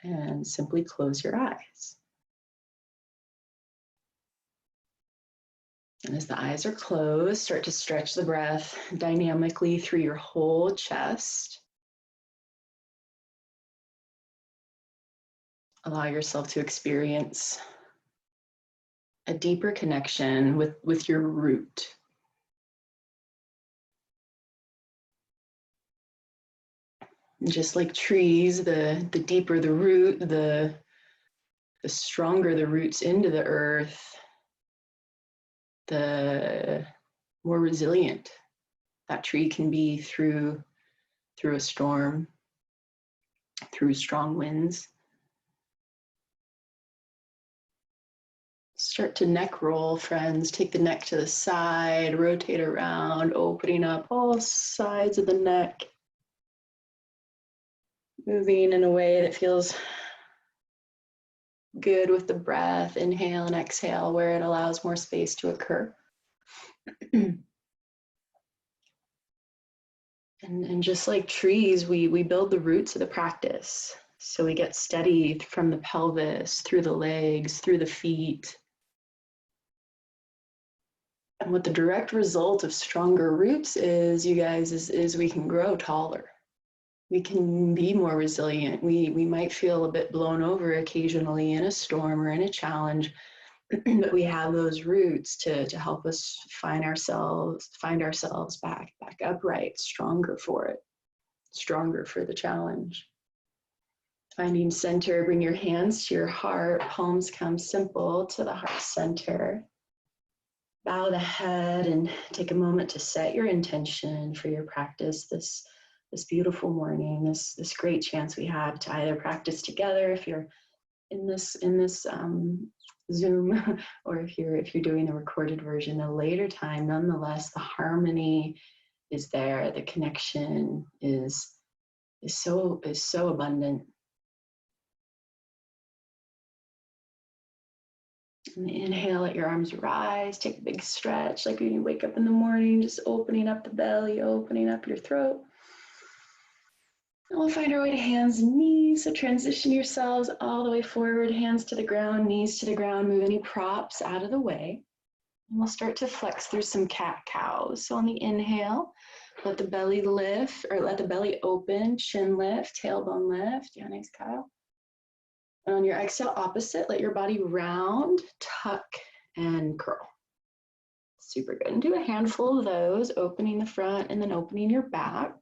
and simply close your eyes. And as the eyes are closed, start to stretch the breath dynamically through your whole chest. Allow yourself to experience a deeper connection with your root. Just like trees, the deeper the root, the stronger the roots into the earth, the more resilient that tree can be through a storm, through strong winds. Start to neck roll, friends. Take the neck to the side, rotate around, opening up all sides of the neck. Moving in a way that feels good with the breath. Inhale and exhale where it allows more space to occur. And just like trees, we build the roots of the practice. So we get steady from the pelvis, through the legs, through the feet. And what the direct result of stronger roots is, you guys, is we can grow taller. We can be more resilient. We might feel a bit blown over occasionally in a storm or in a challenge, but we have those roots to help us find ourselves back upright, stronger for it, stronger for the challenge. Finding center, bring your hands to your heart, palms come simple to the heart center. Bow the head and take a moment to set your intention for your practice this beautiful morning, this great chance we have to either practice together if you're in this Zoom, or if you're doing the recorded version a later time. Nonetheless, the harmony is there, the connection is so abundant. And inhale, let your arms rise, take a big stretch like when you wake up in the morning, just opening up the belly, opening up your throat. And we'll find our way to hands and knees. So transition yourselves all the way forward, hands to the ground, knees to the ground. Move any props out of the way. And we'll start to flex through some cat-cows. So on the inhale, let the belly lift, or let the belly open, chin lift, tailbone lift. Yeah, nice cow. And on your exhale, opposite, let your body round, tuck, and curl. Super good. And do a handful of those, opening the front and then opening your back.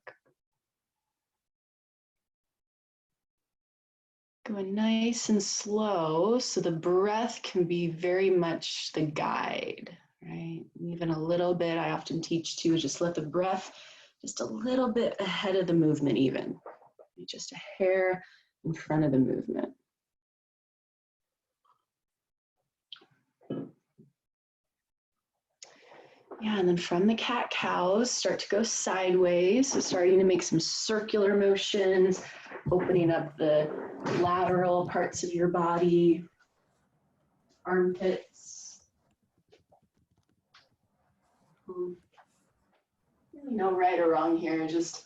Going nice and slow, so the breath can be very much the guide, right? Even a little bit, I often teach to just let the breath just a little bit ahead of the movement even. Just a hair in front of the movement. Yeah, and then from the cat-cows, start to go sideways. So starting to make some circular motions, opening up the lateral parts of your body, armpits. Really no right or wrong here, just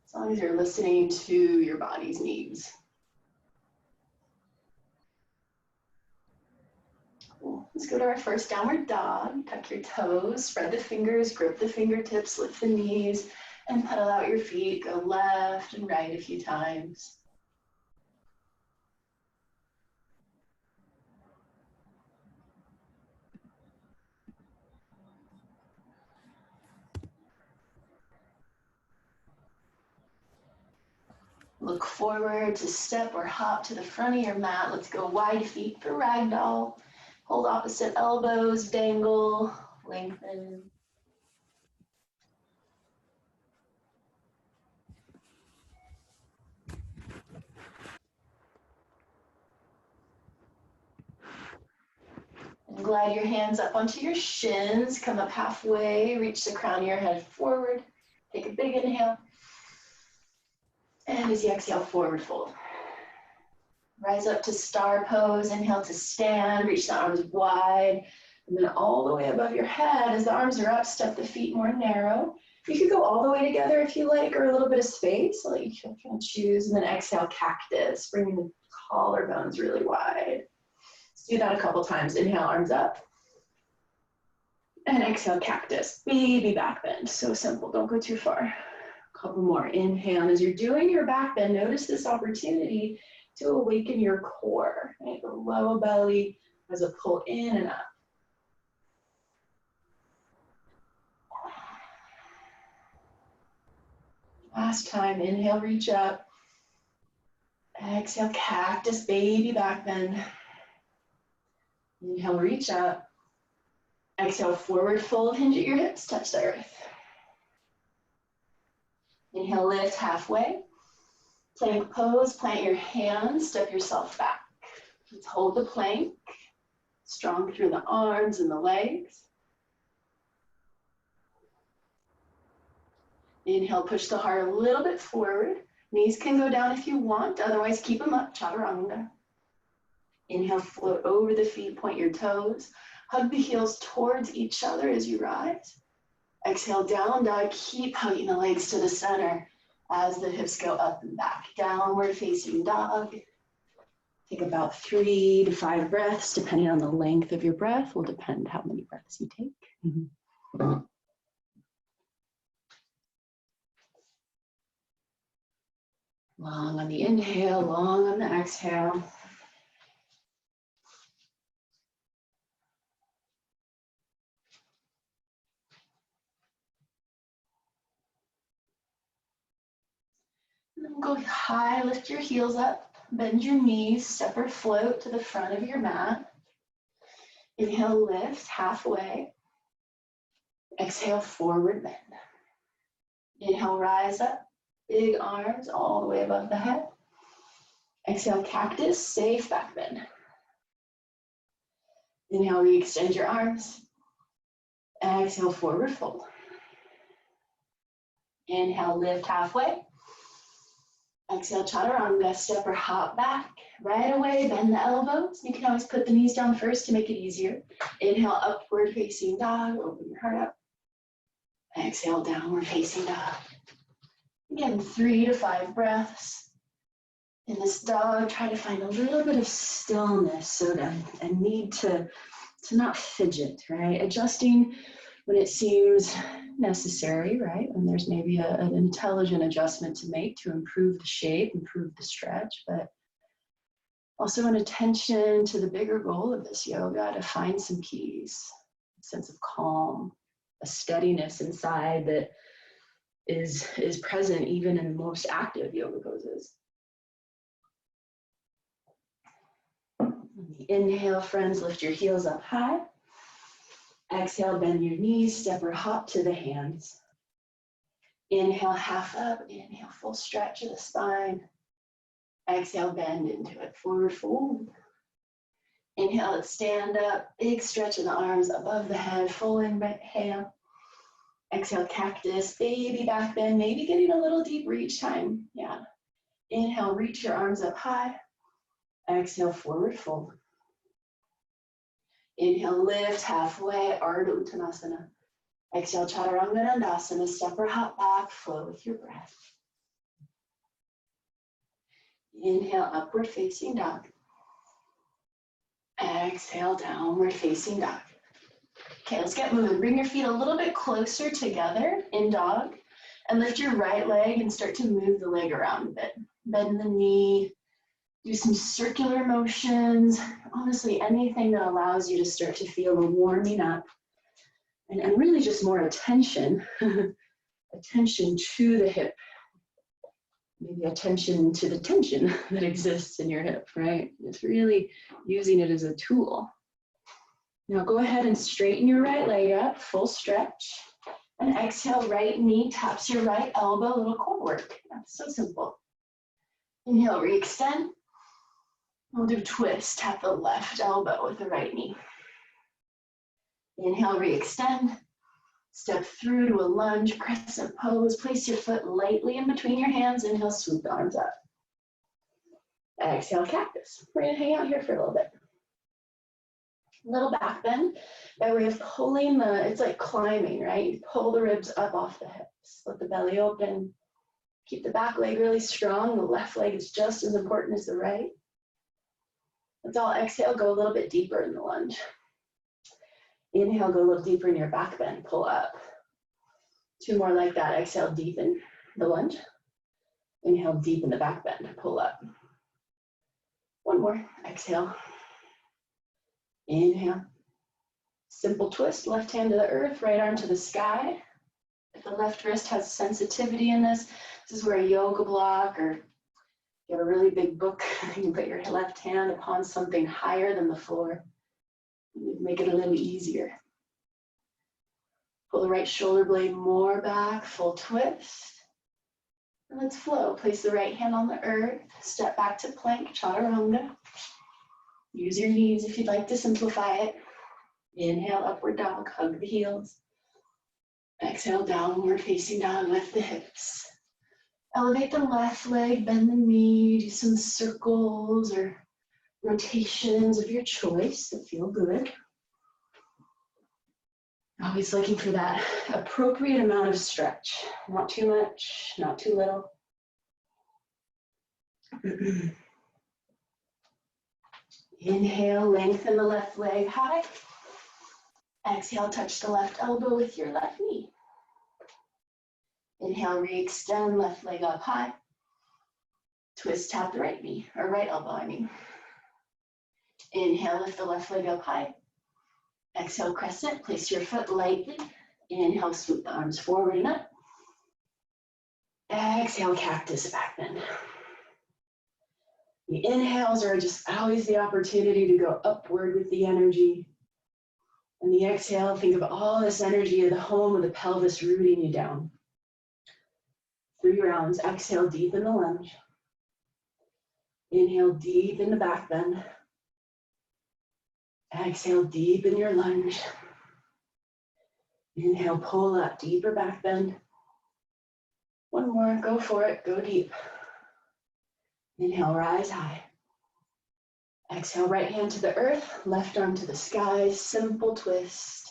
as long as you're listening to your body's needs. Cool. Let's go to our first downward dog. Tuck your toes, spread the fingers, grip the fingertips, lift the knees, and pedal out your feet. Go left and right a few times. Look forward to step or hop to the front of your mat. Let's go wide feet for ragdoll. Hold opposite elbows, dangle, lengthen. And glide your hands up onto your shins. Come up halfway, reach the crown of your head forward. Take a big inhale. And as you exhale, forward fold. Rise up to star pose, inhale to stand, reach the arms wide, and then all the way above your head. As the arms are up, step the feet more narrow. You could go all the way together if you like, or a little bit of space. I'll let you kind of choose. And then exhale, cactus, bringing the collarbones really wide. Let's do that a couple times. Inhale, arms up. And exhale, cactus, baby back bend. So simple, don't go too far. A couple more. Inhale, and as you're doing your back bend, notice this opportunity to awaken your core, right? The low belly as a pull in and up. Last time, inhale, reach up. Exhale, cactus, baby back bend. Inhale, reach up. Exhale, forward fold, hinge at your hips, touch the earth. Inhale, lift halfway. Plank pose, plant your hands, step yourself back. Let's hold the plank, strong through the arms and the legs. Inhale, push the heart a little bit forward. Knees can go down if you want, otherwise keep them up, chaturanga. Inhale, float over the feet, point your toes. Hug the heels towards each other as you rise. Exhale, down dog, keep hugging the legs to the center as the hips go up and back. Downward facing dog. Take about 3 to 5 breaths, depending on the length of your breath. Will depend how many breaths you take. Long on the inhale, long on the exhale. And then go high, lift your heels up, bend your knees, step or float to the front of your mat. Inhale, lift halfway. Exhale, forward bend. Inhale, rise up, big arms all the way above the head. Exhale, cactus, safe back bend. Inhale, re-extend your arms. Exhale, forward fold. Inhale, lift halfway. Exhale, chaturanga, step or hop back. Right away, bend the elbows. You can always put the knees down first to make it easier. Inhale, upward facing dog, open your heart up. Exhale, downward facing dog. Again, 3 to 5 breaths. In this dog, try to find a little bit of stillness, so that a need to not fidget, right? Adjusting when it seems necessary, right? When there's maybe an intelligent adjustment to make to improve the shape, improve the stretch, but also an attention to the bigger goal of this yoga, to find some peace, a sense of calm, a steadiness inside that is present even in the most active yoga poses. Inhale, friends, lift your heels up high. Exhale, bend your knees, step or hop to the hands. Inhale, half up. Inhale, full stretch of the spine. Exhale, bend into it, forward fold. Inhale, stand up, big stretch of the arms above the head, full inhale. Exhale, cactus, baby back bend, maybe getting a little deeper each time. Yeah. Inhale, reach your arms up high. Exhale, forward fold. Inhale, lift halfway, Ardha Uttanasana. Exhale, Chaturanga Dandasana, step or hop back, flow with your breath. Inhale, upward facing dog. Exhale, downward facing dog. Okay, let's get moving. Bring your feet a little bit closer together in dog and lift your right leg and start to move the leg around a bit. Bend the knee, do some circular motions. Honestly, anything that allows you to start to feel a warming up and really just more attention, attention to the hip. Maybe attention to the tension that exists in your hip, right? It's really using it as a tool. Now go ahead and straighten your right leg up, full stretch. And exhale, right knee taps your right elbow, a little core work. That's so simple. Inhale, re-extend. We'll do twist, tap the left elbow with the right knee. Inhale, re-extend. Step through to a lunge, crescent pose. Place your foot lightly in between your hands. Inhale, swoop the arms up. Exhale, cactus. We're gonna hang out here for a little bit. Little back bend by way of pulling it's like climbing, right? You pull the ribs up off the hips, let the belly open, keep the back leg really strong. The left leg is just as important as the right. Let's all exhale, go a little bit deeper in the lunge. Inhale, go a little deeper in your back bend, pull up. 2 more like that. Exhale, deepen the lunge. Inhale, deepen the back bend, pull up. 1 more, exhale. Inhale. Simple twist, left hand to the earth, right arm to the sky. If the left wrist has sensitivity in this is where a yoga block, or if you have a really big book, you can put your left hand upon something higher than the floor. Make it a little easier. Pull the right shoulder blade more back, full twist. And let's flow. Place the right hand on the earth, step back to plank, chaturanga. Use your knees if you'd like to simplify it. Inhale, upward dog, hug the heels. Exhale, downward facing dog, lift the hips. Elevate the left leg, bend the knee, do some circles or rotations of your choice that feel good. Always looking for that appropriate amount of stretch. Not too much, not too little. Inhale, lengthen the left leg high. Exhale, touch the left elbow with your left knee. Inhale, re-extend, left leg up high. Twist, tap the right knee, or right elbow, I mean. Inhale, lift the left leg up high. Exhale, crescent, place your foot lightly. Inhale, swoop the arms forward and up. Exhale, cactus back bend. The inhales are just always the opportunity to go upward with the energy. And the exhale, think of all this energy of the home of the pelvis rooting you down. 3 rounds. Exhale, deepen the lunge. Inhale, deepen the back bend. Exhale, deepen your lunge. Inhale, pull up, deeper back bend. 1 more, go for it, go deep. Inhale, rise high. Exhale, right hand to the earth, left arm to the sky, simple twist.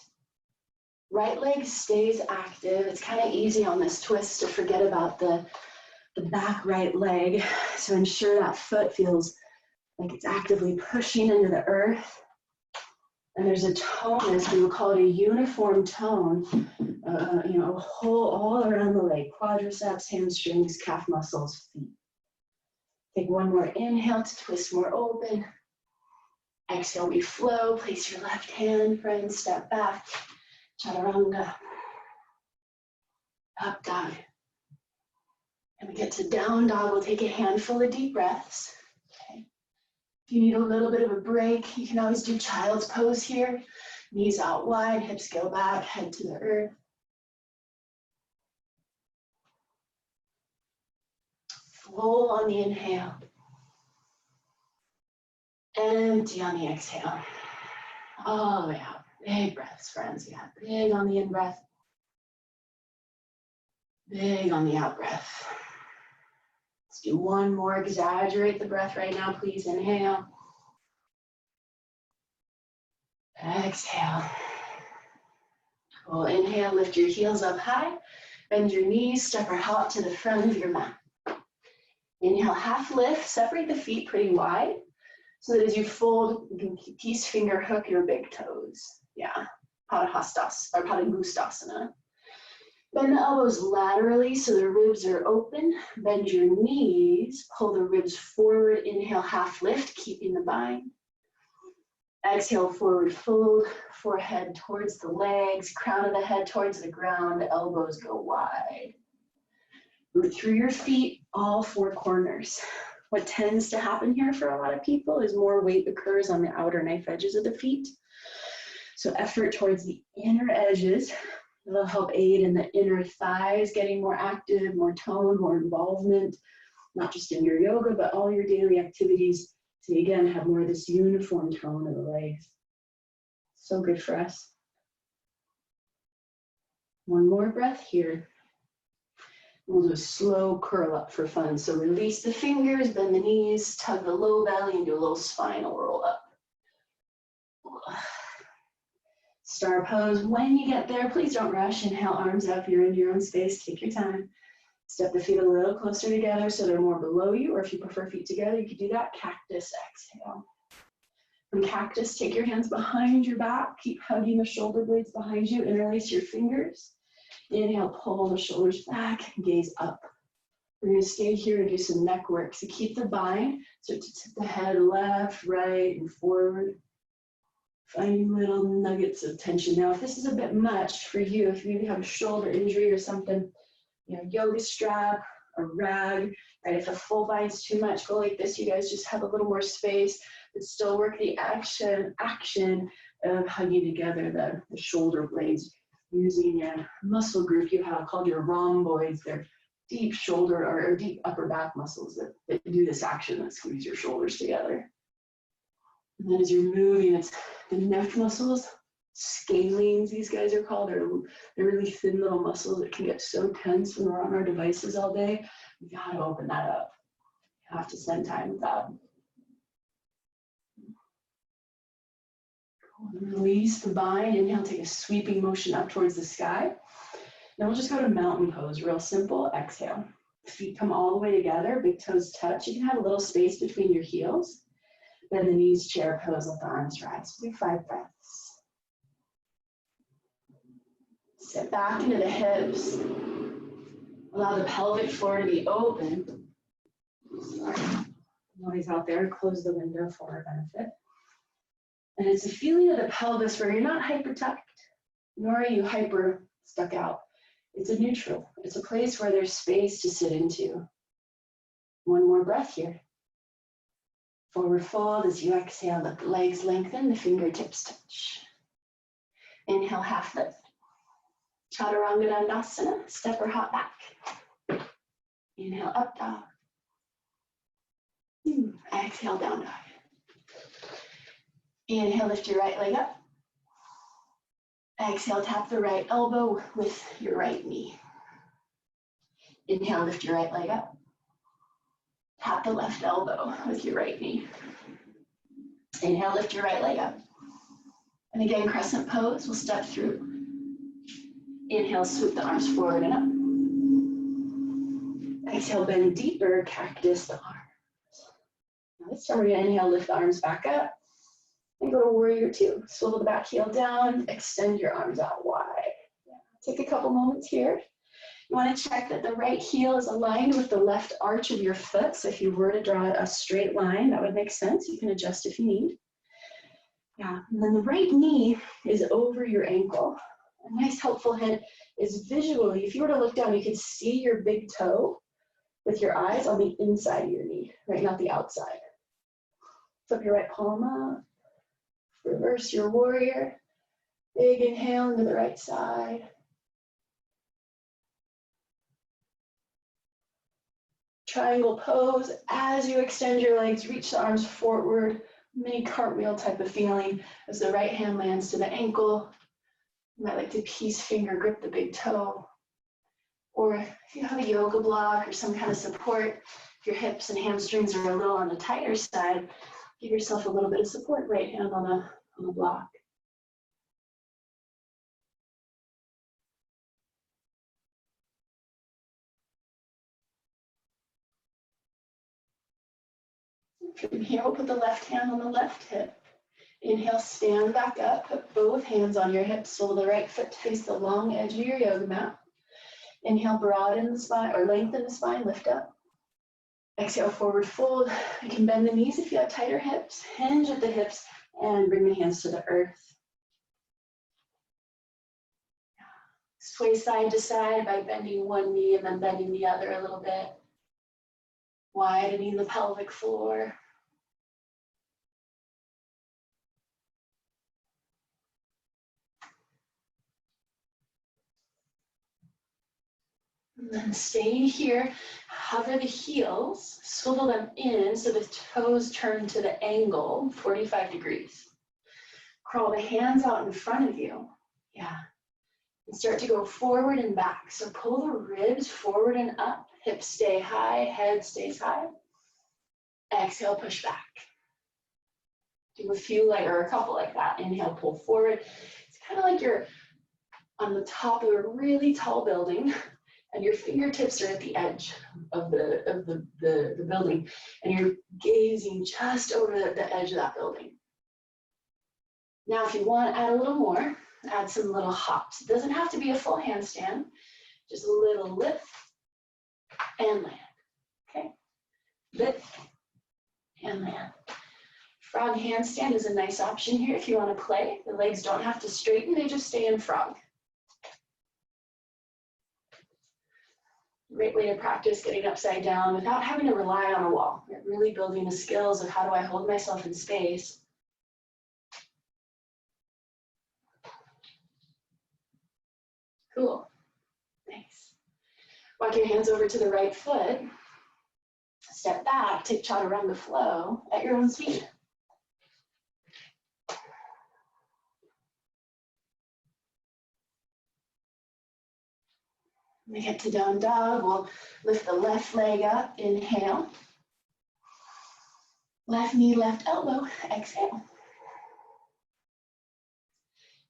Right leg stays active. It's kind of easy on this twist to forget about the back right leg. So ensure that foot feels like it's actively pushing into the earth. And there's a tone, as we would call it, a uniform tone, a whole all around the leg, quadriceps, hamstrings, calf muscles, feet. Take 1 more inhale to twist more open. Exhale, we flow. Place your left hand, friend, step back. Chaturanga. Up dog. And we get to down dog. We'll take a handful of deep breaths. Okay. If you need a little bit of a break, you can always do child's pose here. Knees out wide, hips go back, head to the earth. Full on the inhale. Empty on the exhale. All the way out. Big breaths, friends. Yeah, big on the in-breath. Big on the out-breath. Let's do 1 more. Exaggerate the breath right now, please. Inhale. Exhale. Cool. Inhale, lift your heels up high. Bend your knees, step or hop to the front of your mat. Inhale, half lift. Separate the feet pretty wide so that as you fold, you can peace finger hook your big toes. Yeah, Padangustasana. Bend the elbows laterally so the ribs are open. Bend your knees, pull the ribs forward. Inhale, half lift, keeping the bind. Exhale, forward fold, forehead towards the legs, crown of the head towards the ground, elbows go wide. Root through your feet, all 4 corners. What tends to happen here for a lot of people is more weight occurs on the outer knife edges of the feet. So effort towards the inner edges. It'll help aid in the inner thighs getting more active, more tone, more involvement, not just in your yoga, but all your daily activities. So again, have more of this uniform tone of the legs. So good for us. 1 more breath here. We'll do a slow curl up for fun. So release the fingers, bend the knees, tug the low belly, and do a little spinal roll up. Star pose. When you get there, please don't rush. Inhale, arms up. You're in your own space. Take your time. Step the feet a little closer together so they're more below you, or if you prefer feet together, you can do that. Cactus, exhale. From cactus, take your hands behind your back. Keep hugging the shoulder blades behind you. Interlace your fingers. Inhale, pull the shoulders back, gaze up. We're going to stay here and do some neck work. So keep the bind. So to tip the head left, right, and forward. Finding little nuggets of tension. Now, if this is a bit much for you, if you have a shoulder injury or something, you know, yoga strap, a rag, right? If a full bind's too much, go like this. You guys just have a little more space, but still work the action of hugging together the shoulder blades, using a muscle group you have called your rhomboids. They're deep shoulder or deep upper back muscles that do this action that squeeze your shoulders together. And then as you're moving, it's the neck muscles, scalenes, these guys are called. They're really thin little muscles that can get so tense when we're on our devices all day. We gotta open that up. You have to spend time with that. Release the bind. Inhale, take a sweeping motion up towards the sky. Then we'll just go to mountain pose, real simple. Exhale. Feet come all the way together, big toes touch. You can have a little space between your heels. Bend the knees, chair pose, let the arms rise. Do 5 breaths. Sit back into the hips. Allow the pelvic floor to be open. Sorry, noise out there. Close the window for our benefit. And it's a feeling of the pelvis where you're not hyper tucked, nor are you hyper stuck out. It's a neutral. It's a place where there's space to sit into. One more breath here. Forward fold as you exhale, let the legs lengthen, the fingertips touch. Inhale, half lift. Chaturanga Dandasana, step or hop back. Inhale, up dog. Exhale, down dog. Inhale, lift your right leg up. Exhale, tap the right elbow with your right knee. Inhale, lift your right leg up. Tap the left elbow with your right knee. Inhale, lift your right leg up. And again, crescent pose, we'll step through. Inhale, swoop the arms forward and up. Exhale, bend deeper, cactus the arms. Now this time we're gonna inhale, lift the arms back up. And go to warrior 2. Swivel the back heel down, extend your arms out wide. Take a couple moments here. You want to check that the right heel is aligned with the left arch of your foot. So if you were to draw a straight line, that would make sense. You can adjust if you need. Yeah, and then the right knee is over your ankle. A nice helpful hint is visually, if you were to look down, you could see your big toe with your eyes on the inside of your knee, right, not the outside. Flip your right palm up. Reverse your warrior. Big inhale into the right side. Triangle pose. As you extend your legs, reach the arms forward. Mini cartwheel type of feeling as the right hand lands to the ankle. You might like to peace finger grip the big toe. Or if you have a yoga block or some kind of support, if your hips and hamstrings are a little on the tighter side, give yourself a little bit of support, right hand on the block. From here, we'll put the left hand on the left hip. Inhale, stand back up, put both hands on your hips, swivel the right foot to face the long edge of your yoga mat. Inhale, broaden the spine or lengthen the spine, lift up. Exhale, forward fold. You can bend the knees if you have tighter hips, hinge at the hips, and bring the hands to the earth. Sway side to side by bending one knee and then bending the other a little bit. Widening the pelvic floor. And then staying here, hover the heels, swivel them in so the toes turn to the angle, 45 degrees. Crawl the hands out in front of you. Yeah. And start to go forward and back. So pull the ribs forward and up. Hips stay high, head stays high. Exhale, push back. Do a few or a couple like that. Inhale, pull forward. It's kind of like you're on the top of a really tall building and your fingertips are at the edge of the building and you're gazing just over the edge of that building. Now, if you want to add a little more, add some little hops. It doesn't have to be a full handstand, just a little lift and land, okay? Lift and land. Frog handstand is a nice option here if you want to play. The legs don't have to straighten, they just stay in frog. Great way to practice getting upside down without having to rely on a wall. You're really building the skills of how do I hold myself in space. Cool. Nice. Walk your hands over to the right foot. Step back, take chaturanga flow at your own speed. When we get to down dog, we'll lift the left leg up, inhale. Left knee, left elbow, exhale.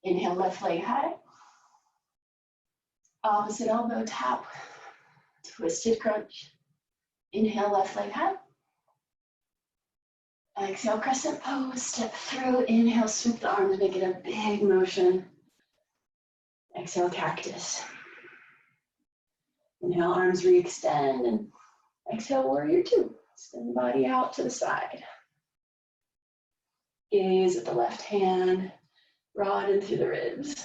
Inhale, left leg high. Opposite elbow tap, twisted crunch. Inhale, left leg high. Exhale, crescent pose, step through. Inhale, sweep the arms, make it a big motion. Exhale, cactus. Inhale, arms re-extend, and exhale, warrior two. Spin the body out to the side. Gaze at the left hand, broaden through the ribs.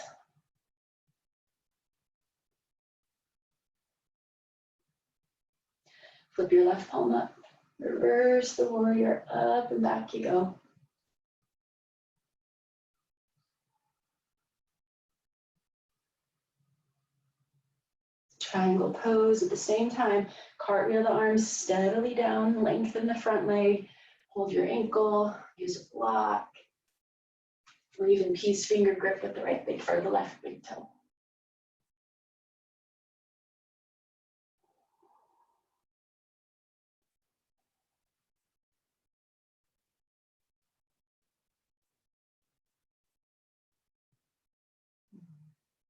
Flip your left palm up. Reverse the warrior, up and back you go. Triangle pose at the same time. Cartwheel the arms steadily down, lengthen the front leg, hold your ankle, use a block, or even peace finger grip with the right big or the left big toe.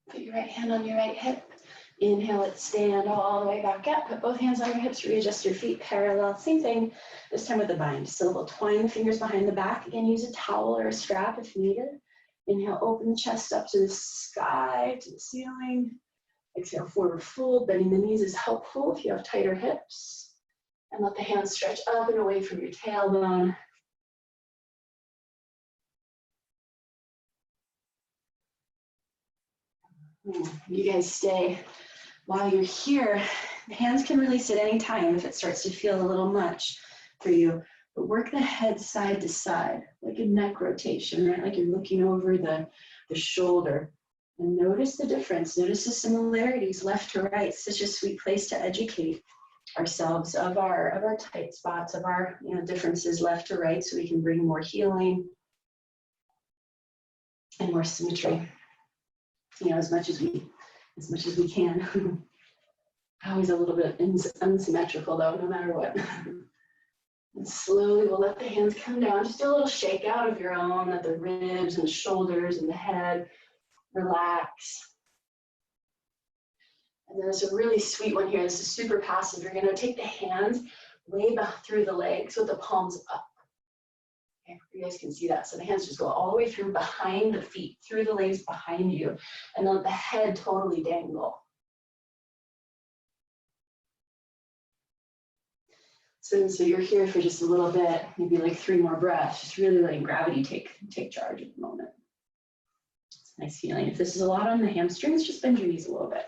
Put your right hand on your right hip. Inhale it, stand all the way back up. Put both hands on your hips, readjust your feet parallel. Same thing, this time with the bind. Still we'll twine the fingers behind the back. Again, use a towel or a strap if needed. Inhale, open the chest up to the sky, to the ceiling. Exhale, forward fold. Bending the knees is helpful if you have tighter hips. And let the hands stretch up and away from your tailbone. You guys stay. While you're here, the hands can release at any time if it starts to feel a little much for you. But work the head side to side, like a neck rotation, right? Like you're looking over the shoulder. And notice the difference. Notice the similarities, left to right. It's such a sweet place to educate ourselves of our tight spots, of our differences left to right, so we can bring more healing and more symmetry. As much as we can. Always a little bit unsymmetrical though, no matter what. And slowly we'll let the hands come down. Just do a little shake out of your own, let the ribs and the shoulders and the head relax. And then there's a really sweet one here. This is super passive. You're going to take the hands way back through the legs with the palms up. Okay, you guys can see that. So the hands just go all the way through behind the feet, through the legs behind you, and let the head totally dangle. So you're here for just a little bit, maybe like 3 more breaths, just really letting gravity take charge at the moment. It's a nice feeling. If this is a lot on the hamstrings, just bend your knees a little bit.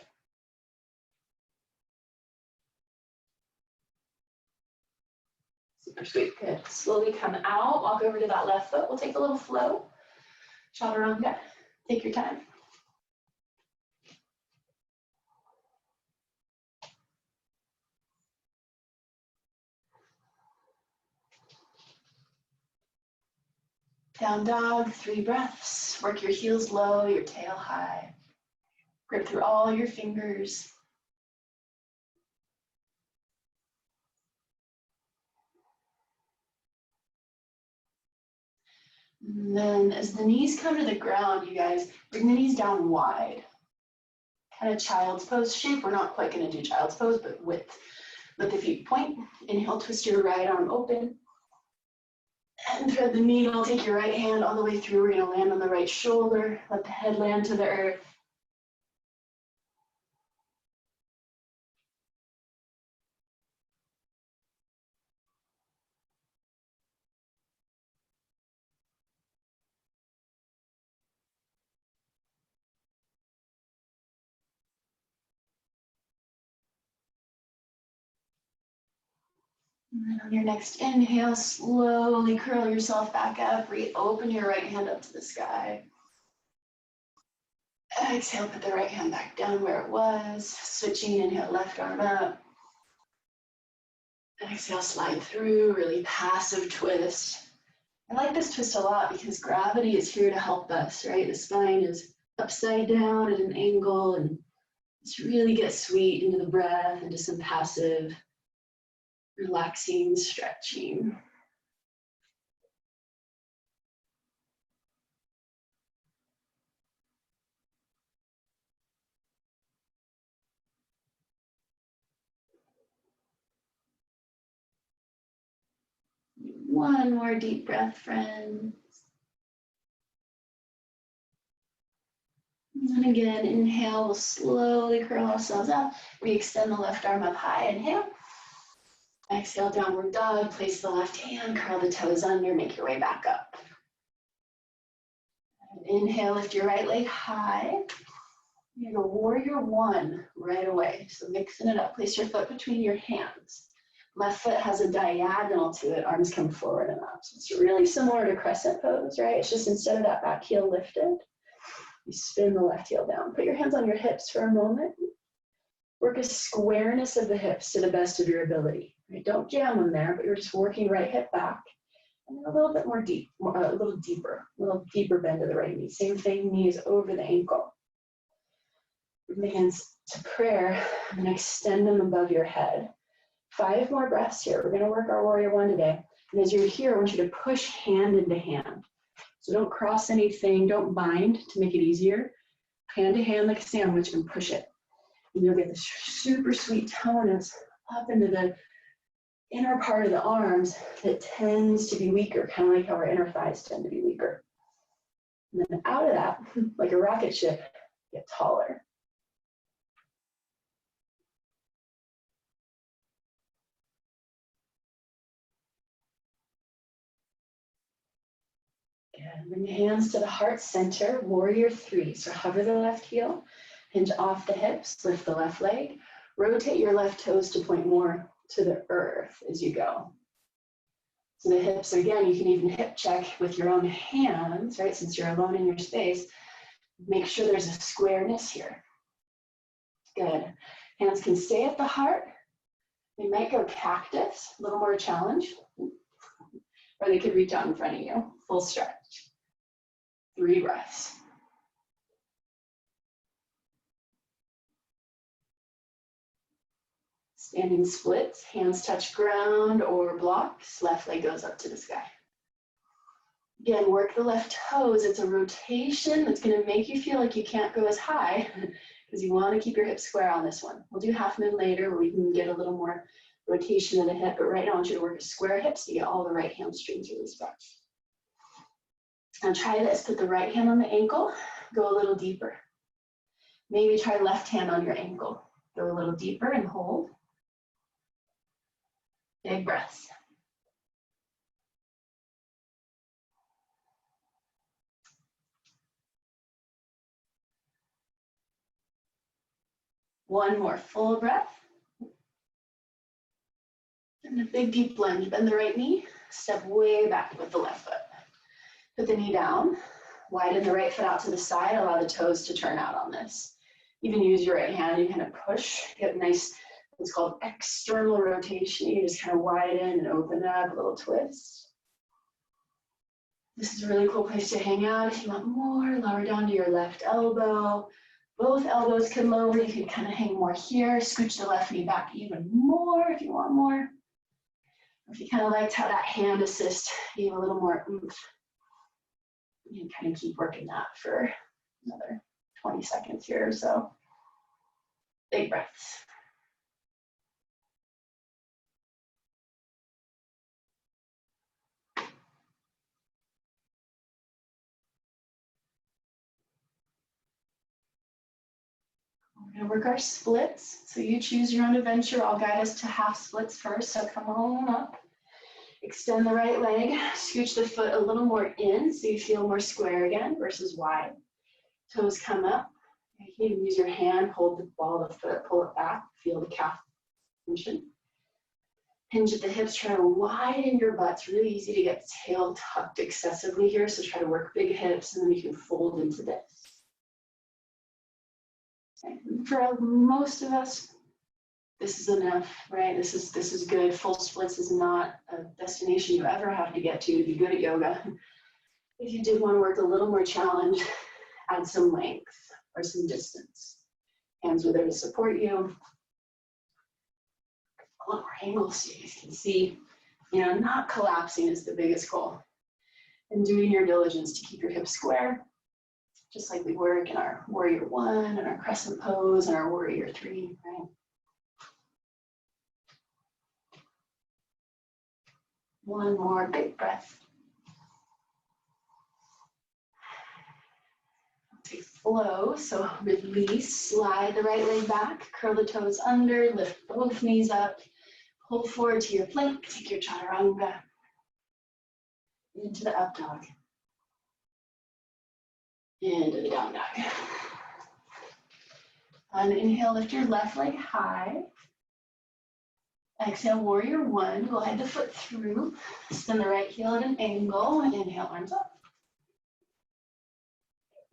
Super sweet, good. Slowly come out, walk over to that left foot. We'll take a little flow. Chaturanga, take your time. Down dog, 3 breaths. Work your heels low, your tail high. Grip through all your fingers. And then as the knees come to the ground, you guys, bring the knees down wide. Kind of child's pose shape. We're not quite going to do child's pose, but width. Let the feet point. Inhale, twist your right arm open. And thread the needle. Take your right hand all the way through. We're going to land on the right shoulder. Let the head land to the earth. And then on your next inhale, slowly curl yourself back up. Reopen your right hand up to the sky. Exhale, put the right hand back down where it was. Switching, inhale, left arm up. Exhale, slide through, really passive twist. I like this twist a lot because gravity is here to help us, right? The spine is upside down at an angle, and let's really get sweet into the breath, into some passive, relaxing stretching. One more deep breath, friends. And again, inhale, we'll slowly curl ourselves up. We extend the left arm up high, inhale. Exhale, downward dog, place the left hand, curl the toes under, make your way back up. And inhale, lift your right leg high. You're gonna warrior one right away. So mixing it up, place your foot between your hands. Left foot has a diagonal to it, arms come forward and up. So it's really similar to crescent pose, right? It's just instead of that back heel lifted, you spin the left heel down. Put your hands on your hips for a moment. Work a squareness of the hips to the best of your ability. Right? Don't jam them there, but you're just working right hip back. And then a little bit more deep, a little deeper bend of the right knee. Same thing, knees over the ankle. Bring the hands to prayer and extend them above your head. 5 more breaths here. We're going to work our warrior one today. And as you're here, I want you to push hand into hand. So don't cross anything, don't bind to make it easier. Hand to hand like a sandwich and push it. And you'll get this super sweet tonus up into the inner part of the arms that tends to be weaker, kind of like how our inner thighs tend to be weaker. And then out of that, like a rocket ship, get taller. Good. Bring the hands to the heart center, warrior 3. So hover the left heel, hinge off the hips, lift the left leg, rotate your left toes to point more to the earth as you go. So the hips, again, you can even hip check with your own hands, right? Since you're alone in your space, make sure there's a squareness here. Good. Hands can stay at the heart. They might go cactus, a little more challenge. Or they could reach out in front of you, full stretch. 3 breaths. Standing splits, hands touch ground or blocks, left leg goes up to the sky. Again, work the left toes. It's a rotation that's going to make you feel like you can't go as high because you want to keep your hips square on this one. We'll do half moon later where we can get a little more rotation in the hip, but right now I want you to work a square hips to get all the right hamstrings released back. Now try this, put the right hand on the ankle, go a little deeper. Maybe try left hand on your ankle, go a little deeper and hold. Big breaths. One more full breath. And a big deep lunge, bend the right knee, step way back with the left foot. Put the knee down, widen the right foot out to the side, allow the toes to turn out on this. Even use your right hand, you kind of push, get nice, what's called external rotation. You just kind of widen and open up, a little twist. This is a really cool place to hang out. If you want more, lower down to your left elbow. Both elbows can lower, you can kind of hang more here, scooch the left knee back even more if you want more. If you kind of liked how that hand assist gave a little more oomph. You can kind of keep working that for another 20 seconds here or so. Big breaths. We're going to work our splits. So you choose your own adventure. I'll guide us to half splits first. So come on up. Extend the right leg. Scooch the foot a little more in so you feel more square again versus wide. Toes come up. You can even use your hand, hold the ball of the foot, pull it back, feel the calf tension. Hinge at the hips, try to widen your butt. It's really easy to get the tail tucked excessively here, so try to work big hips and then you can fold into this. For most of us, this is enough, right? This is good. Full splits is not a destination you ever have to get to be good at yoga. If you did want to work a little more challenge, add some length or some distance. Hands are there to support you. A lot more angle so you guys can see, not collapsing is the biggest goal. And doing your diligence to keep your hips square, just like we work in our warrior one and our crescent pose and our warrior three, right? One more big breath. Take flow, so release, slide the right leg back, curl the toes under, lift both knees up, pull forward to your plank, take your chaturanga into the up dog, into the down dog. On inhale, lift your left leg high. Exhale, warrior one, glide the foot through, spin the right heel at an angle, inhale, arms up.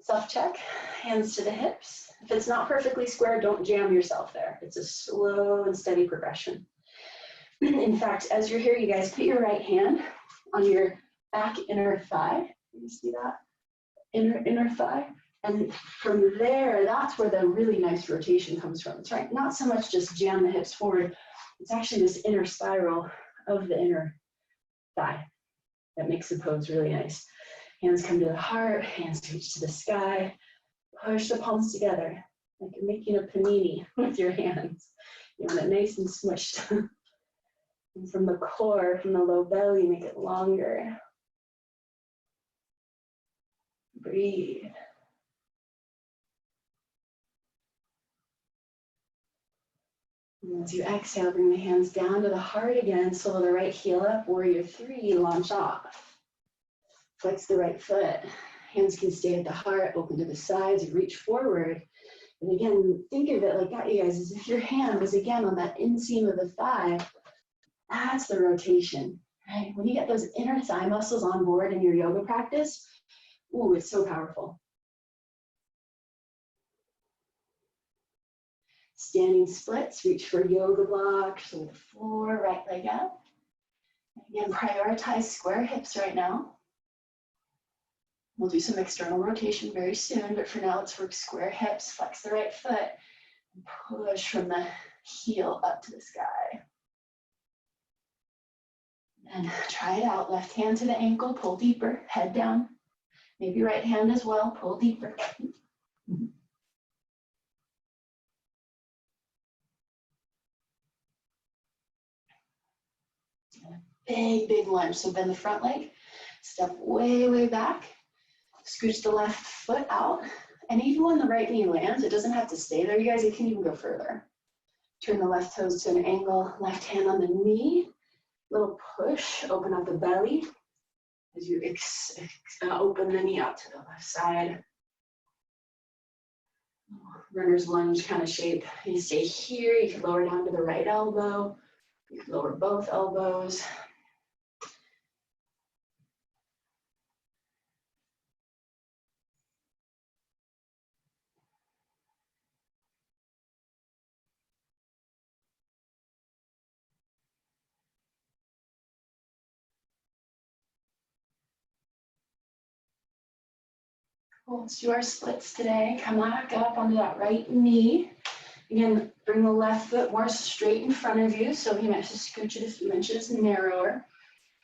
Self-check, hands to the hips. If it's not perfectly square, don't jam yourself there. It's a slow and steady progression. In fact, as you're here, you guys put your right hand on your back inner thigh. You see that? Inner thigh. And from there, that's where the really nice rotation comes from. It's right, not so much just jam the hips forward. It's actually this inner spiral of the inner thigh that makes the pose really nice. Hands come to the heart, hands reach to the sky. Push the palms together, like you're making a panini with your hands. You want it nice and smushed. And from the core, from the low belly, make it longer. Breathe. And as you exhale, bring the hands down to the heart again, sole the right heel up, warrior three, launch off. Flex the right foot. Hands can stay at the heart, open to the sides, reach forward. And again, think of it like that, you guys, as if your hand was again on that inseam of the thigh. That's the rotation, right? When you get those inner thigh muscles on board in your yoga practice, ooh, it's so powerful. Standing splits, reach for yoga block, so the floor, right leg up. Again, prioritize square hips right now. We'll do some external rotation very soon, but for now, let's work square hips, flex the right foot, and push from the heel up to the sky. And try it out. Left hand to the ankle, pull deeper, head down. Maybe right hand as well, pull deeper. Big, big lunge. So bend the front leg, step way, way back. Scooch the left foot out, and even when the right knee lands, it doesn't have to stay there, you guys, it can even go further. Turn the left toes to an angle, left hand on the knee, little push, open up the belly as you open the knee out to the left side. Runner's lunge kind of shape. You stay here, you can lower down to the right elbow, you can lower both elbows. Cool. Let's do our splits today. Come back up onto that right knee. Again, bring the left foot more straight in front of you, so you might just scooch it a few inches narrower.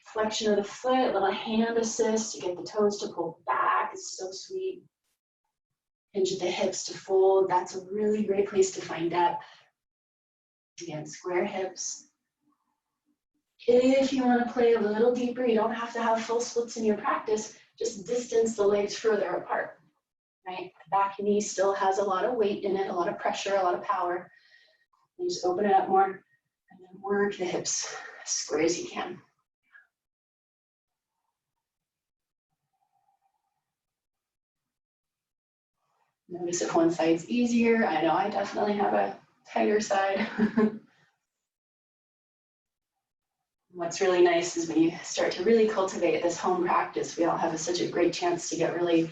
Flexion of the foot, little hand assist to get the toes to pull back. back is so sweet. Hinge at the hips to fold. That's a really great place to find depth. Again, square hips. If you want to play a little deeper, you don't have to have full splits in your practice. Just distance the legs further apart, right? The back knee still has a lot of weight in it, a lot of pressure, a lot of power. You just open it up more and then work the hips as square as you can. Notice if one side's easier. I know I definitely have a tighter side. What's really nice is when you start to really cultivate this home practice, we all have such a great chance to get really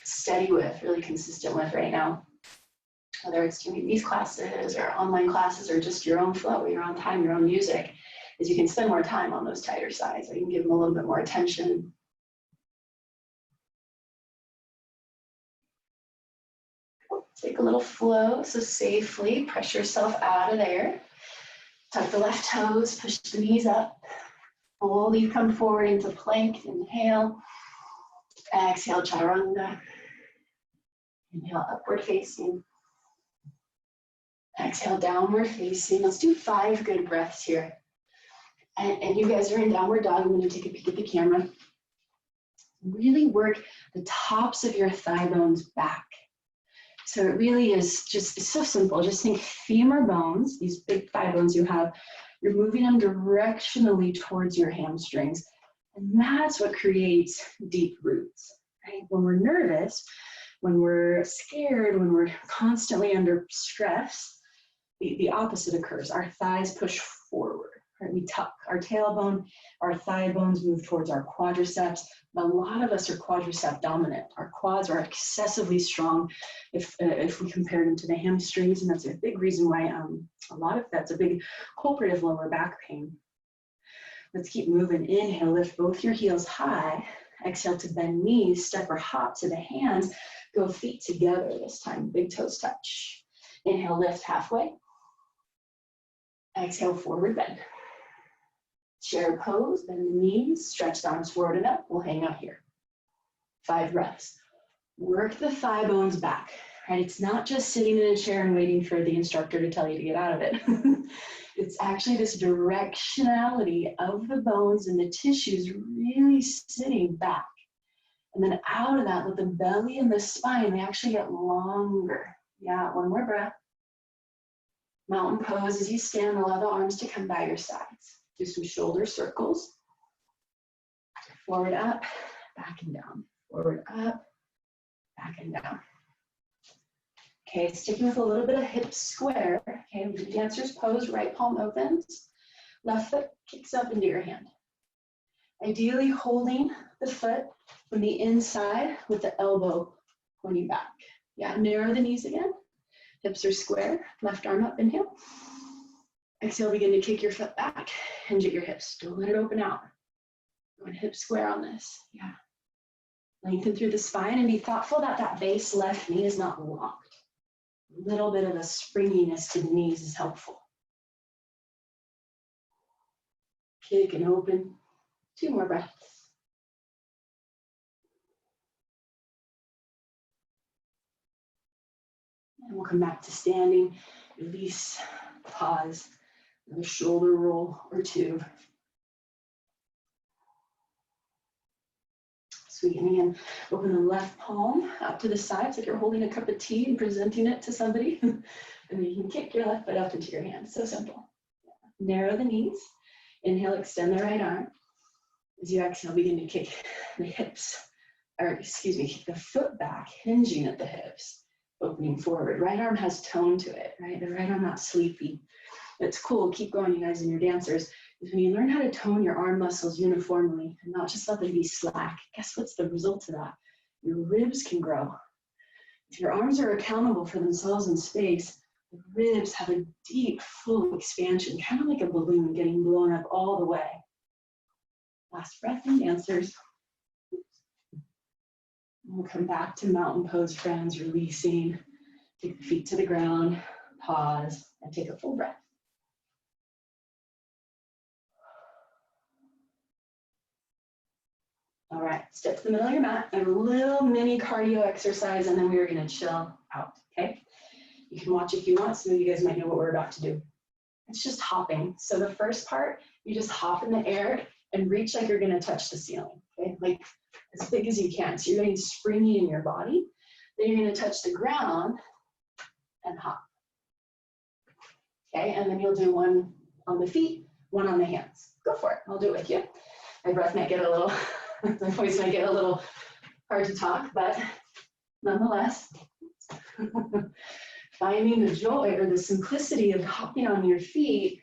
steady with, really consistent with right now. Whether it's doing these classes or online classes or just your own flow, your own time, your own music, is you can spend more time on those tighter sides, or you can give them a little bit more attention. Take a little flow, so safely press yourself out of there. Tuck the left toes, push the knees up. Fully come forward into plank, inhale. Exhale, chaturanga. Inhale, upward facing. Exhale, downward facing. Let's do 5 good breaths here. And you guys are in downward dog. I'm going to take a peek at the camera. Really work the tops of your thigh bones back. So it really is just, it's so simple. Just think femur bones, these big thigh bones you have, you're moving them directionally towards your hamstrings. And that's what creates deep roots, right? When we're nervous, when we're scared, when we're constantly under stress, the opposite occurs. Our thighs push forward, right? We tuck our tailbone, our thigh bones move towards our quadriceps. A lot of us are quadricep dominant. Our quads are excessively strong if we compare them to the hamstrings, and that's a big reason why that's a big culprit of lower back pain. Let's keep moving. Inhale, lift both your heels high. Exhale to bend knees, step or hop to the hands. Go feet together this time, big toes touch. Inhale, lift halfway. Exhale, forward bend. Chair pose, bend the knees, stretch the arms forward and up. We'll hang out here. 5 breaths. Work the thigh bones back, right? It's not just sitting in a chair and waiting for the instructor to tell you to get out of it. It's actually this directionality of the bones and the tissues really sitting back. And then out of that, with the belly and the spine, they actually get longer. Yeah, 1 more breath. Mountain pose as you stand, allow the arms to come by your sides. Do some shoulder circles. Forward, up, back and down. Forward, up, back and down. Okay, sticking with a little bit of hip square. Okay, dancer's pose, right palm opens. Left foot kicks up into your hand. Ideally holding the foot from the inside with the elbow pointing back. Yeah, narrow the knees again. Hips are square. Left arm up, inhale. Exhale, begin to kick your foot back. Hinge at your hips. Don't let it open out. Going hip square on this. Yeah. Lengthen through the spine and be thoughtful that that base left knee is not locked. A little bit of a springiness to the knees is helpful. Kick and open. 2 more breaths. And we'll come back to standing. Release, pause, another shoulder roll or 2. Sweetening and open the left palm out to the side. It's like you're holding a cup of tea and presenting it to somebody. And then you can kick your left foot up into your hand. So simple. Narrow the knees. Inhale, extend the right arm. As you exhale, begin to kick the hips, kick the foot back, hinging at the hips, opening forward. Right arm has tone to it, right? The right arm not sleepy. It's cool. Keep going, you guys, and your dancers. Is when you learn how to tone your arm muscles uniformly and not just let them be slack, guess what's the result of that? Your ribs can grow. If your arms are accountable for themselves in space, the ribs have a deep, full expansion, kind of like a balloon getting blown up all the way. Last breath in, dancers. We'll come back to mountain pose, friends, releasing. Take the feet to the ground, pause, and take a full breath. All right, step to the middle of your mat and a little mini cardio exercise, and then we're gonna chill out, okay? You can watch if you want, some of you guys might know what we're about to do. It's just hopping. So the first part, you just hop in the air and reach like you're gonna touch the ceiling, okay? Like as big as you can. So you're getting springy in your body. Then you're gonna touch the ground and hop. Okay, and then you'll do one on the feet, one on the hands. Go for it, I'll do it with you. My breath might get a little, my voice might get a little hard to talk, but nonetheless, finding the joy or the simplicity of hopping on your feet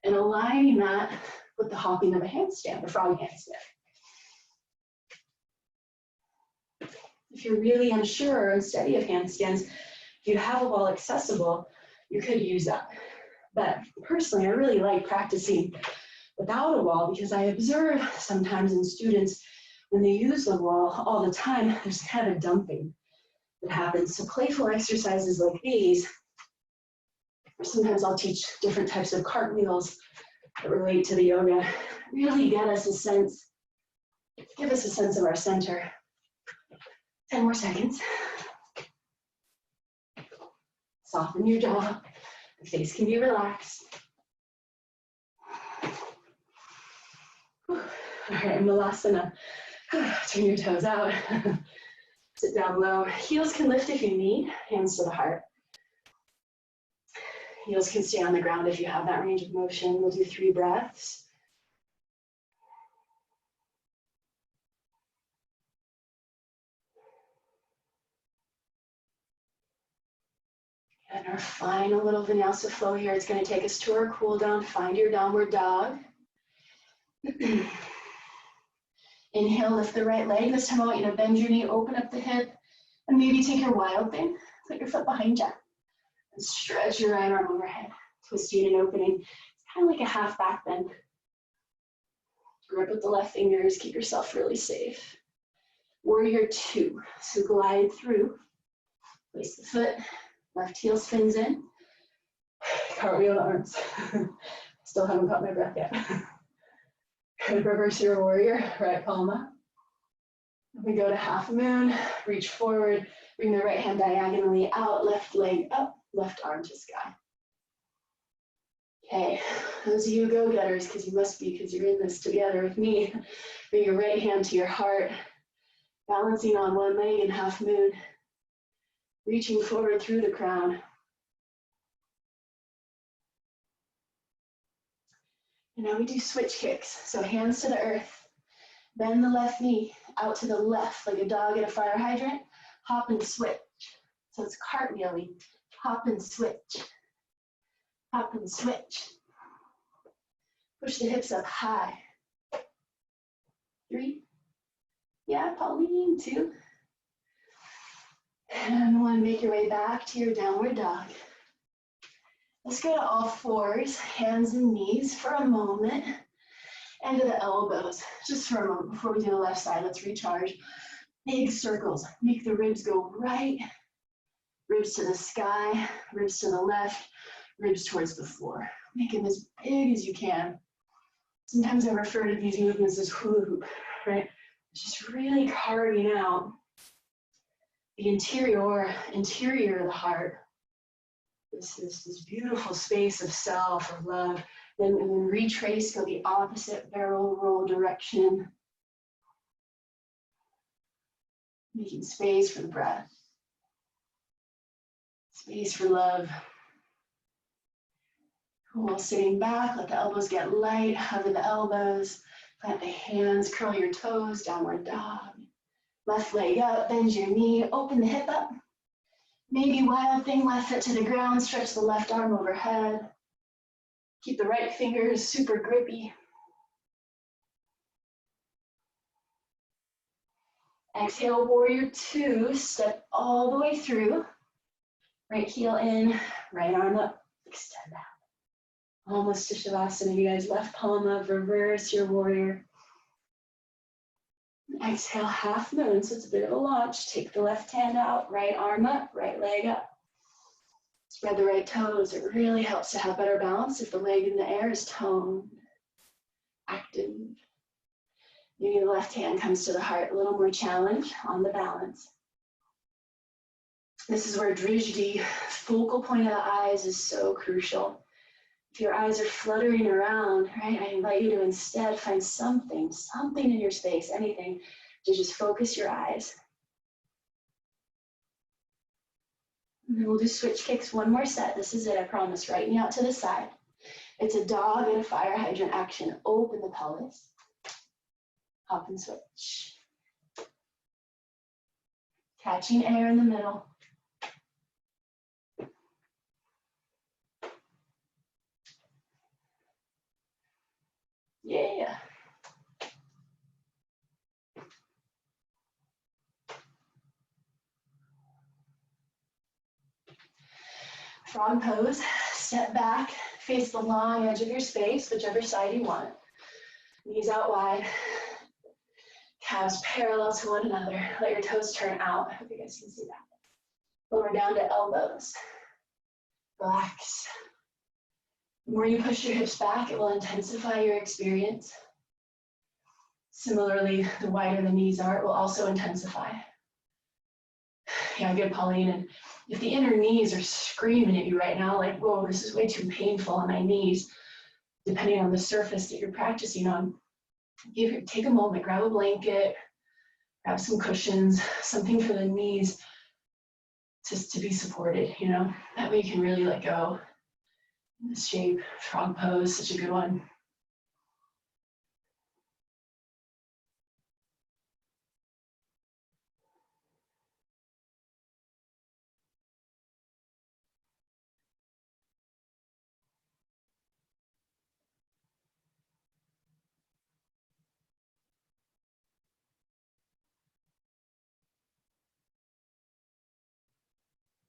and aligning that with the hopping of a handstand, the frog handstand. If you're really unsure or unsteady of handstands, if you have a wall accessible, you could use that. But personally, I really like practicing without a wall because I observe sometimes in students when they use the wall all the time, there's kind of a dumping that happens. So playful exercises like these, or sometimes I'll teach different types of cartwheels that relate to the yoga, really get us a sense, give us a sense of our center. 10 more seconds. Soften your jaw. The face can be relaxed. All right, Malasana. Turn your toes out. Sit down low. Heels can lift if you need. Hands to the heart. Heels can stay on the ground if you have that range of motion. We'll do 3 breaths. And our final little vinyasa flow here. It's going to take us to our cool down. Find your downward dog. Inhale, lift the right leg. This time I want you to bend your knee, open up the hip, and maybe take your wild thing. Put your foot behind you. And stretch your right arm overhead. Twisting and opening. It's kind of like a half back bend. Grip with the left fingers. Keep yourself really safe. Warrior 2. So glide through. Place the foot. Left heel spins in. Cartwheel the arms. Still haven't caught my breath yet. Reverse your warrior, right palm up. We go to half moon, reach forward, bring the right hand diagonally out, left leg up, left arm to sky. Okay, those of you go-getters, because you must be, because you're in this together with me, bring your right hand to your heart, balancing on one leg in half moon, reaching forward through the crown. And now we do switch kicks. So hands to the earth, bend the left knee out to the left like a dog at a fire hydrant, hop and switch. So it's cartwheeling, hop and switch, hop and switch. Push the hips up high. 3, yeah, Pauline, 2. And 1, make your way back to your downward dog. Let's go to all 4s, hands and knees for a moment, and to the elbows, just for a moment before we do the left side. Let's recharge. Big circles, make the ribs go right, ribs to the sky, ribs to the left, ribs towards the floor. Make them as big as you can. Sometimes I refer to these movements as hula hoop, right? Just really carving out the interior of the heart. This beautiful space of self, of love. Then retrace, go the opposite barrel roll direction. Making space for the breath. Space for love. Cool, sitting back, let the elbows get light, hover the elbows, plant the hands, curl your toes, downward dog. Left leg up, bend your knee, open the hip up. Maybe wild thing, left foot to the ground, stretch the left arm overhead. Keep the right fingers super grippy. Exhale, warrior 2, step all the way through. Right heel in, right arm up, extend out. Almost to Shavasana, you guys. Left palm up, reverse your warrior. Exhale, half moon, so it's a bit of a launch. Take the left hand out, right arm up, right leg up. Spread the right toes. It really helps to have better balance if the leg in the air is toned, active. Maybe the left hand comes to the heart, a little more challenge on the balance. This is where drishti, focal point of the eyes, is so crucial. If your eyes are fluttering around, right, I invite you to instead find something in your space, anything, to just focus your eyes. And then we'll do switch kicks, one more set. This is it, I promise. Right knee out to the side. It's a dog and a fire hydrant action. Open the pelvis. Hop and switch. Catching air in the middle. Yeah. Frog pose. Step back. Face the long edge of your space, whichever side you want. Knees out wide. Calves parallel to one another. Let your toes turn out. I hope you guys can see that. Lower down to elbows. Relax. The more you push your hips back, it will intensify your experience. Similarly, the wider the knees are, it will also intensify. Yeah, good, Pauline. And if the inner knees are screaming at you right now, like, whoa, this is way too painful on my knees, depending on the surface that you're practicing on, take a moment, grab a blanket, grab some cushions, something for the knees just to be supported, you know? That way you can really let go. This shape, frog pose, such a good one.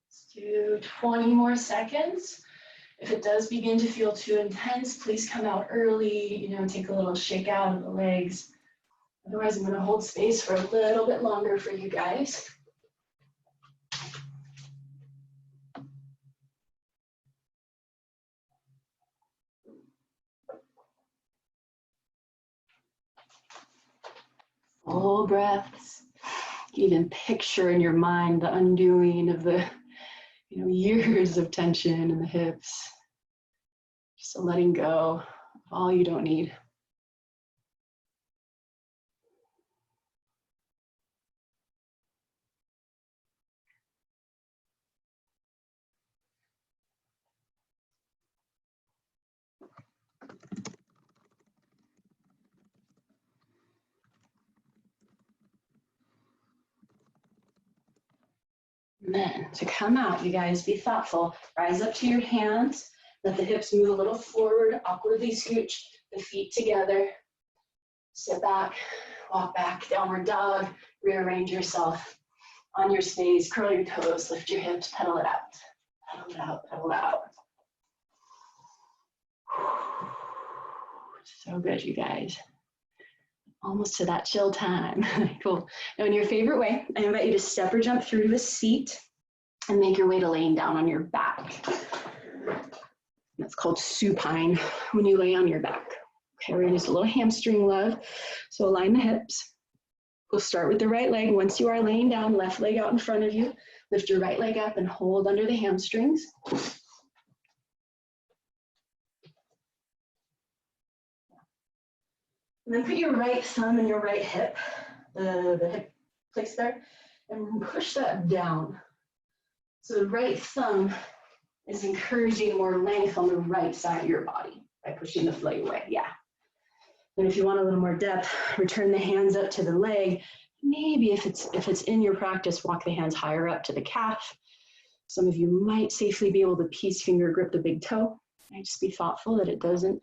Let's do 20 more seconds. If it does begin to feel too intense, please come out early, you know, take a little shake out of the legs. Otherwise, I'm gonna hold space for a little bit longer for you guys. Full breaths. Even picture in your mind the undoing of the, you know, years of tension in the hips. Just a letting go of all you don't need. And then to come out, you guys, be thoughtful. Rise up to your hands. Let the hips move a little forward. Awkwardly scooch the feet together. Sit back, walk back, downward dog. Rearrange yourself on your space. Curl your toes, lift your hips, pedal it out. Pedal it out, pedal it out. So good, you guys. Almost to that chill time. Cool. Now, in your favorite way, I invite you to step or jump through to a seat and make your way to laying down on your back. That's called supine when you lay on your back. Okay, we're gonna use a little hamstring love. So align the hips. We'll start with the right leg. Once you are laying down, left leg out in front of you. Lift your right leg up and hold under the hamstrings. And then put your right thumb in your right hip, the hip place there, and push that down. So the right thumb is encouraging more length on the right side of your body by pushing the leg away, yeah. And if you want a little more depth, return the hands up to the leg. Maybe if it's in your practice, walk the hands higher up to the calf. Some of you might safely be able to peace finger grip the big toe. And just be thoughtful that it doesn't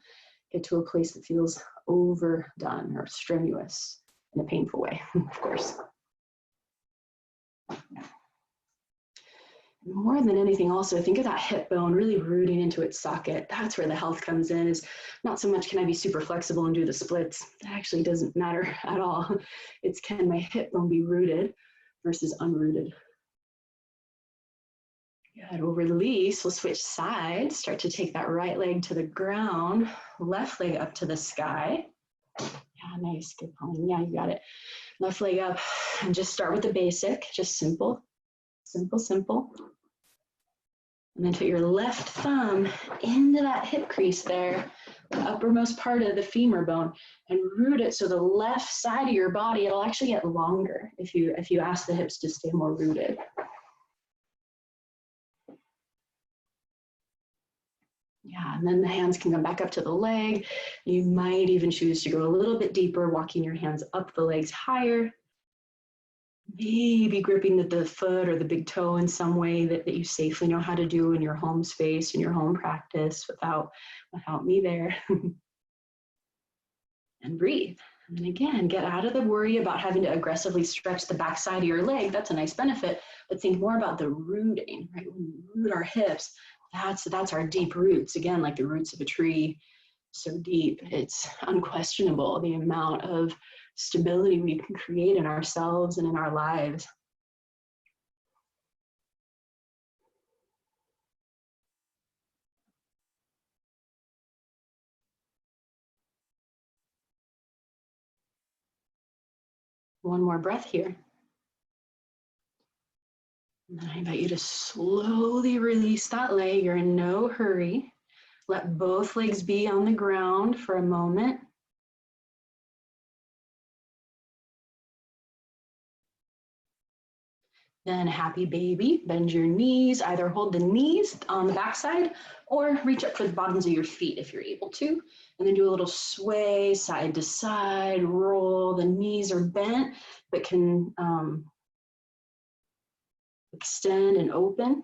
get to a place that feels overdone or strenuous in a painful way, of course. More than anything, also think of that hip bone really rooting into its socket. That's where the health comes in. Is not so much can I be super flexible and do the splits. That actually doesn't matter at all. It's can my hip bone be rooted versus unrooted. Good. We'll release. We'll switch sides. Start to take that right leg to the ground, left leg up to the sky. Yeah, nice. Good, Pauline. Yeah, you got it. Left leg up. And just start with the basic, just simple, simple, simple. And then put your left thumb into that hip crease there, the uppermost part of the femur bone, and root it so the left side of your body, it'll actually get longer if you ask the hips to stay more rooted. Yeah, and then the hands can come back up to the leg. You might even choose to go a little bit deeper, walking your hands up the legs higher. Maybe gripping the foot or the big toe in some way that you safely know how to do in your home space, in your home practice without me there. And breathe. And then again, get out of the worry about having to aggressively stretch the back side of your leg. That's a nice benefit, but think more about the rooting, right? When we root our hips, that's our deep roots. Again, like the roots of a tree, so deep. It's unquestionable the amount of stability we can create in ourselves and in our lives. One more breath here. And then I invite you to slowly release that leg. You're in no hurry. Let both legs be on the ground for a moment. Then happy baby, bend your knees, either hold the knees on the backside or reach up for the bottoms of your feet if you're able to. And then do a little sway side to side, roll. The knees are bent, but can extend and open.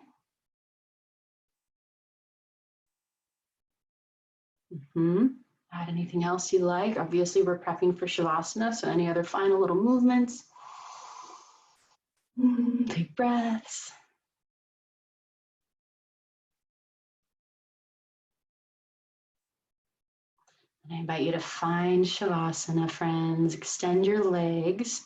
Add anything else you like. Obviously, we're prepping for Shavasana, so any other final little movements. Take breaths. And I invite you to find Shavasana, friends. Extend your legs.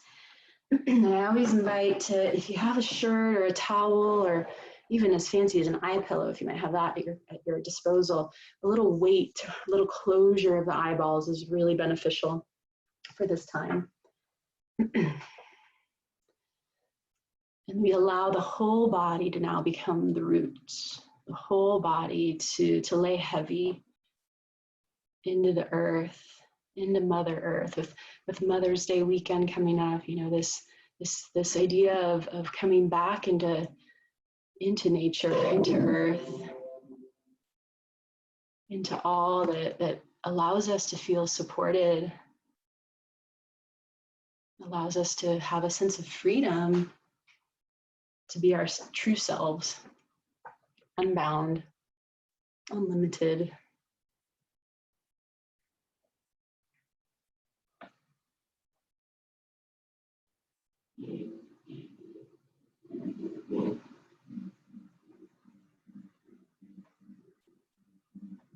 And I always invite to, if you have a shirt or a towel or even as fancy as an eye pillow, if you might have that at your disposal, a little weight, a little closure of the eyeballs is really beneficial for this time. And we allow the whole body to now become the roots, the whole body to lay heavy into the earth, into Mother Earth. With Mother's Day weekend coming up, you know, this idea of coming back into nature, into earth, into all that allows us to feel supported, allows us to have a sense of freedom, to be our true selves, unbound, unlimited.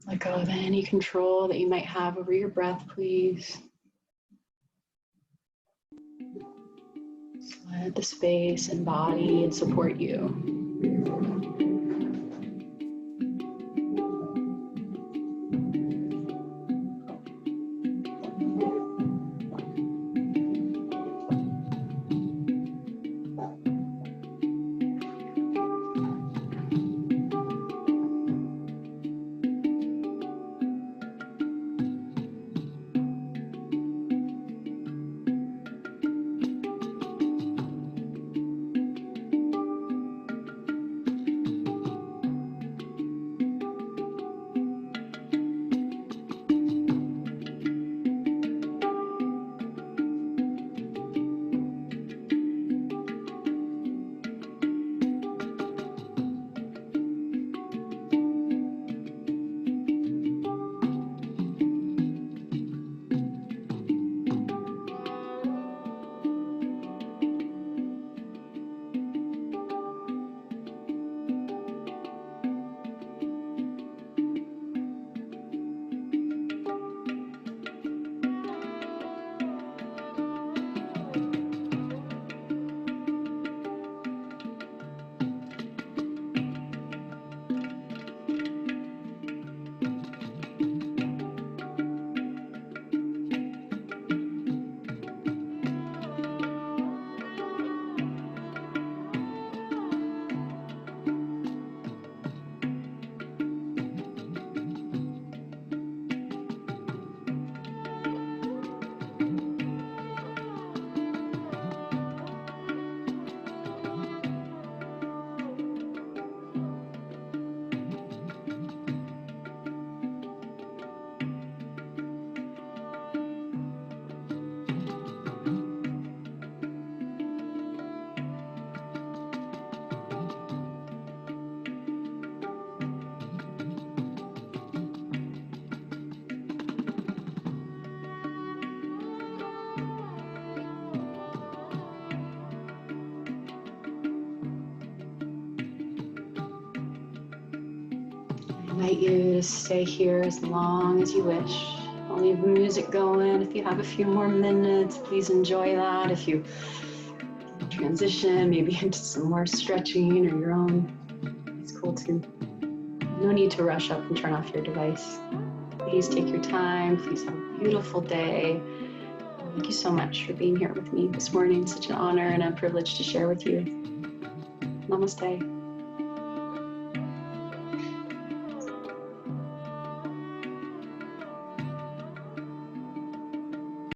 Let go of any control that you might have over your breath, please. Just let the space and body and support you. invite you to stay here as long as you wish. I'll leave the music going. If you have a few more minutes, please enjoy that. If you transition maybe into some more stretching or your own, it's cool too. No need to rush up and turn off your device. Please take your time. Please have a beautiful day. Thank you so much for being here with me this morning. Such an honor and a privilege to share with you. Namaste.